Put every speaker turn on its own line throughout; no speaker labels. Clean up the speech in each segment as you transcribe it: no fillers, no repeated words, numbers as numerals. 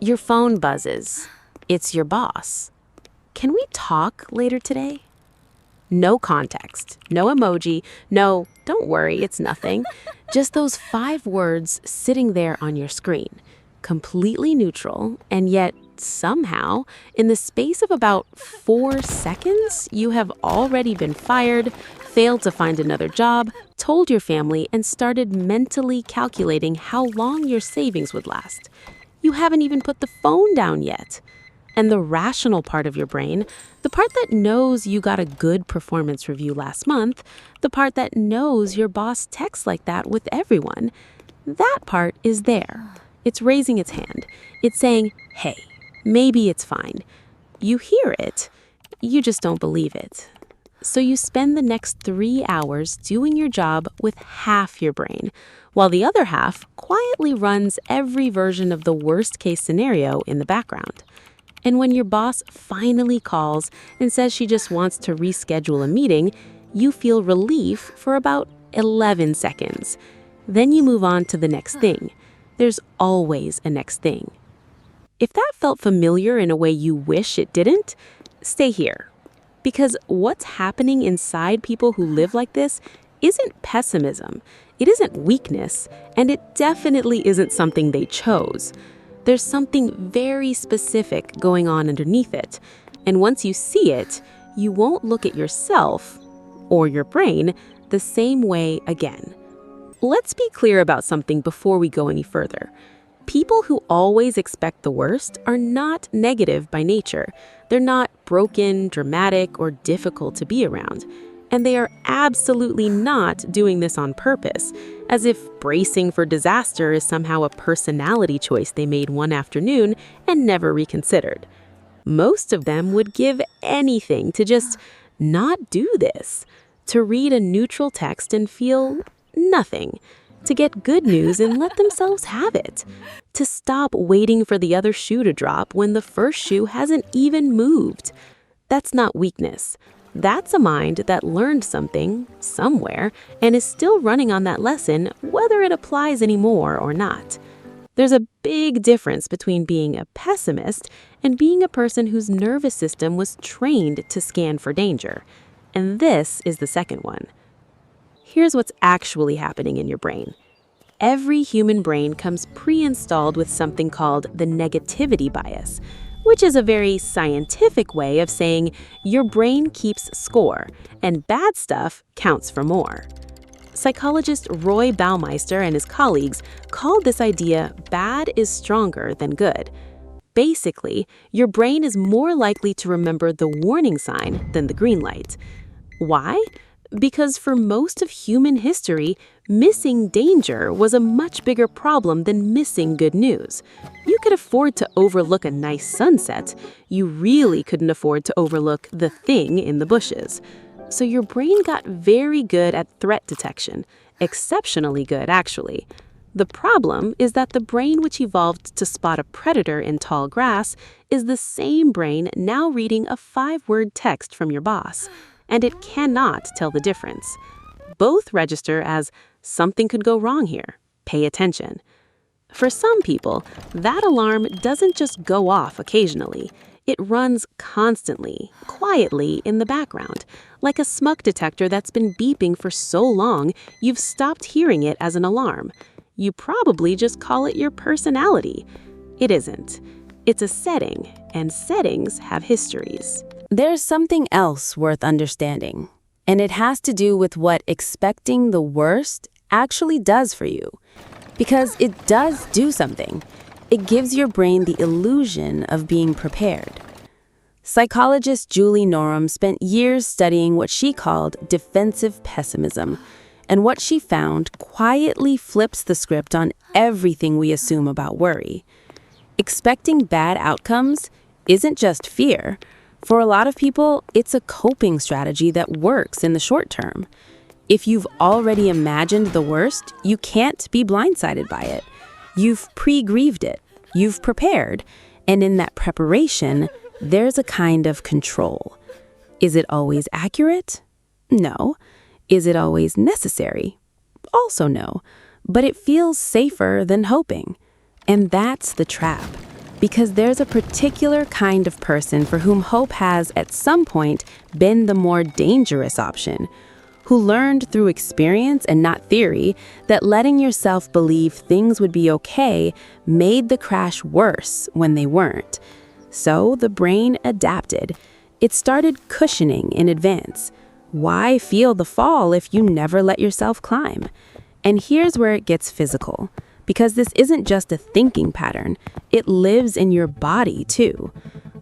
Your phone buzzes. It's your boss. Can we talk later today? No context, no emoji, no, don't worry, it's nothing. Just those 5 words sitting there on your screen, completely neutral, and yet somehow, in the space of about 4 seconds, you have already been fired, failed to find another job, told your family, and started mentally calculating how long your savings would last. You haven't even put the phone down yet. And the rational part of your brain, the part that knows you got a good performance review last month, the part that knows your boss texts like that with everyone, that part is there. It's raising its hand. It's saying, hey, maybe it's fine. You hear it, you just don't believe it. So you spend the next 3 hours doing your job with half your brain, while the other half quietly runs every version of the worst-case scenario in the background. And when your boss finally calls and says she just wants to reschedule a meeting, you feel relief for about 11 seconds. Then you move on to the next thing. There's always a next thing. If that felt familiar in a way you wish it didn't, stay here. Because what's happening inside people who live like this isn't pessimism, it isn't weakness, and it definitely isn't something they chose. There's something very specific going on underneath it. And once you see it, you won't look at yourself or your brain the same way again. Let's be clear about something before we go any further. People who always expect the worst are not negative by nature. They're not broken, dramatic, or difficult to be around. And they are absolutely not doing this on purpose, as if bracing for disaster is somehow a personality choice they made one afternoon and never reconsidered. Most of them would give anything to just not do this, to read a neutral text and feel nothing, to get good news and let themselves have it, to stop waiting for the other shoe to drop when the first shoe hasn't even moved. That's not weakness. That's a mind that learned something, somewhere, and is still running on that lesson, whether it applies anymore or not. There's a big difference between being a pessimist and being a person whose nervous system was trained to scan for danger. And this is the second one. Here's what's actually happening in your brain. Every human brain comes pre-installed with something called the negativity bias, which is a very scientific way of saying your brain keeps score and bad stuff counts for more. Psychologist Roy Baumeister and his colleagues called this idea bad is stronger than good. Basically, your brain is more likely to remember the warning sign than the green light. Why? Because for most of human history, missing danger was a much bigger problem than missing good news. You could afford to overlook a nice sunset. You really couldn't afford to overlook the thing in the bushes. So your brain got very good at threat detection, exceptionally good, actually. The problem is that the brain which evolved to spot a predator in tall grass is the same brain now reading a 5-word text from your boss. And it cannot tell the difference. Both register as something could go wrong here. Pay attention. For some people, that alarm doesn't just go off occasionally. It runs constantly, quietly in the background, like a smoke detector that's been beeping for so long you've stopped hearing it as an alarm. You probably just call it your personality. It isn't. It's a setting, and settings have histories.
There's something else worth understanding, and it has to do with what expecting the worst actually does for you. Because it does do something. It gives your brain the illusion of being prepared. Psychologist Julie Norem spent years studying what she called defensive pessimism, and what she found quietly flips the script on everything we assume about worry. Expecting bad outcomes isn't just fear. For a lot of people, it's a coping strategy that works in the short term. If you've already imagined the worst, you can't be blindsided by it. You've pre-grieved it, you've prepared, and in that preparation, there's a kind of control. Is it always accurate? No. Is it always necessary? Also no. But it feels safer than hoping. And that's the trap. Because there's a particular kind of person for whom hope has, at some point, been the more dangerous option, who learned through experience and not theory that letting yourself believe things would be okay made the crash worse when they weren't. So the brain adapted. It started cushioning in advance. Why feel the fall if you never let yourself climb? And here's where it gets physical. Because this isn't just a thinking pattern, it lives in your body too.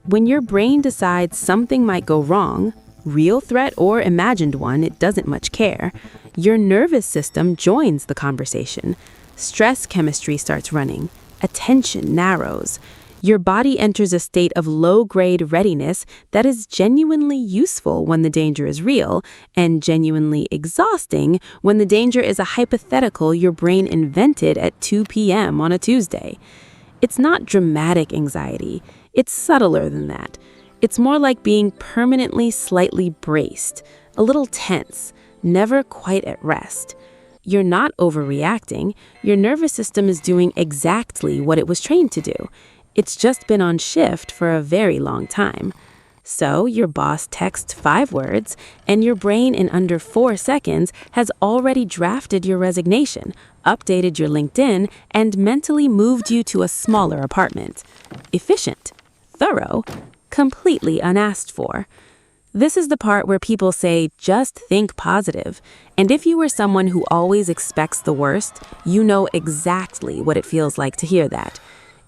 When your brain decides something might go wrong, real threat or imagined one, it doesn't much care, your nervous system joins the conversation. Stress chemistry starts running. Attention narrows. Your body enters a state of low-grade readiness that is genuinely useful when the danger is real, and genuinely exhausting when the danger is a hypothetical your brain invented at 2 p.m. on a Tuesday. It's not dramatic anxiety. It's subtler than that. It's more like being permanently slightly braced, a little tense, never quite at rest. You're not overreacting. Your nervous system is doing exactly what it was trained to do. It's just been on shift for a very long time. So your boss texts 5 words, and your brain in under 4 seconds has already drafted your resignation, updated your LinkedIn, and mentally moved you to a smaller apartment. Efficient, thorough, completely unasked for. This is the part where people say, just think positive. And if you were someone who always expects the worst, you know exactly what it feels like to hear that.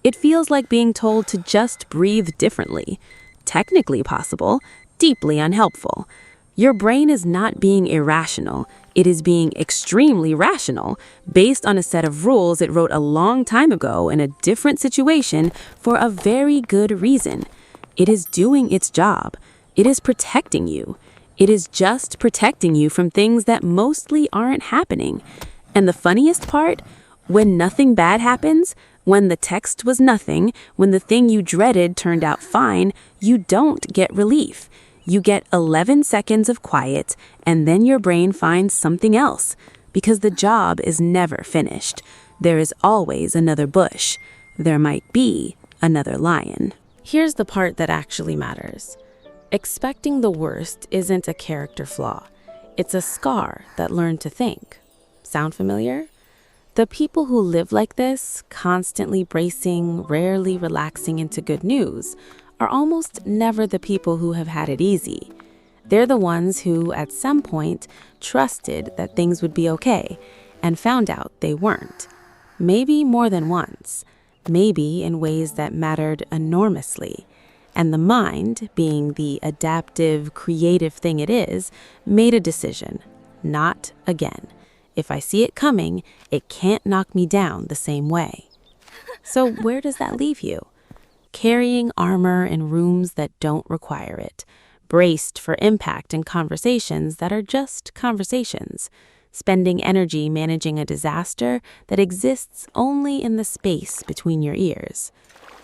It feels like being told to just breathe differently. Technically possible, deeply unhelpful. Your brain is not being irrational. It is being extremely rational, based on a set of rules it wrote a long time ago in a different situation for a very good reason. It is doing its job. It is protecting you. It is just protecting you from things that mostly aren't happening. And the funniest part? When nothing bad happens, when the text was nothing, when the thing you dreaded turned out fine, you don't get relief. You get 11 seconds of quiet, and then your brain finds something else. Because the job is never finished. There is always another bush. There might be another lion. Here's the part that actually matters. Expecting the worst isn't a character flaw. It's a scar that learned to think. Sound familiar? The people who live like this, constantly bracing, rarely relaxing into good news, are almost never the people who have had it easy. They're the ones who, at some point, trusted that things would be okay and found out they weren't. Maybe more than once. Maybe in ways that mattered enormously. And the mind, being the adaptive, creative thing it is, made a decision. Not again. If I see it coming, it can't knock me down the same way. So where does that leave you? Carrying armor in rooms that don't require it. Braced for impact in conversations that are just conversations. Spending energy managing a disaster that exists only in the space between your ears.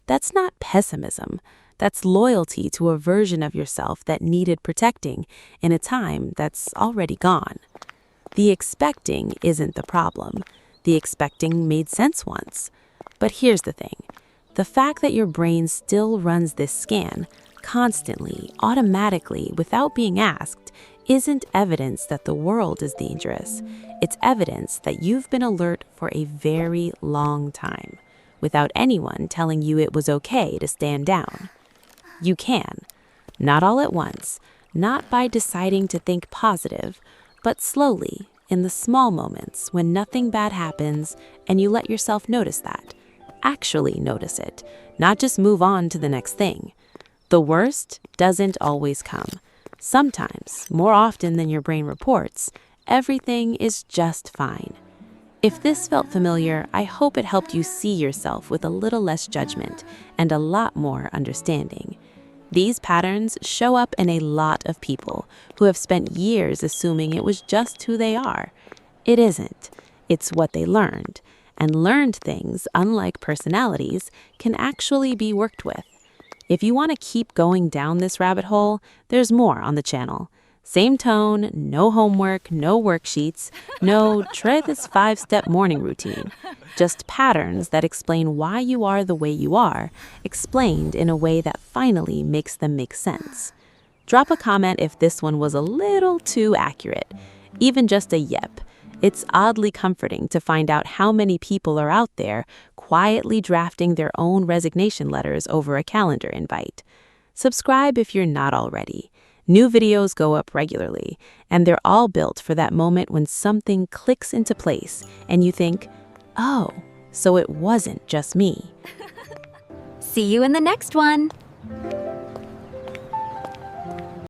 That's not pessimism. That's loyalty to a version of yourself that needed protecting in a time that's already gone. The expecting isn't the problem. The expecting made sense once. But here's the thing. The fact that your brain still runs this scan, constantly, automatically, without being asked, isn't evidence that the world is dangerous. It's evidence that you've been alert for a very long time, without anyone telling you it was okay to stand down. You can. Not all at once, not by deciding to think positive, but slowly, in the small moments when nothing bad happens and you let yourself notice that. Actually notice it, not just move on to the next thing. The worst doesn't always come. Sometimes, more often than your brain reports, everything is just fine. If this felt familiar, I hope it helped you see yourself with a little less judgment and a lot more understanding. These patterns show up in a lot of people who have spent years assuming it was just who they are. It isn't. It's what they learned. And learned things, unlike personalities, can actually be worked with. If you want to keep going down this rabbit hole, there's more on the channel.
Same tone, no homework, no worksheets, no try this 5-step morning routine. Just patterns that explain why you are the way you are, explained in a way that finally makes them make sense. Drop a comment if this one was a little too accurate. Even just a yep. It's oddly comforting to find out how many people are out there quietly drafting their own resignation letters over a calendar invite. Subscribe if you're not already. New videos go up regularly, and they're all built for that moment when something clicks into place and you think, oh, so it wasn't just me.
See you in the next one.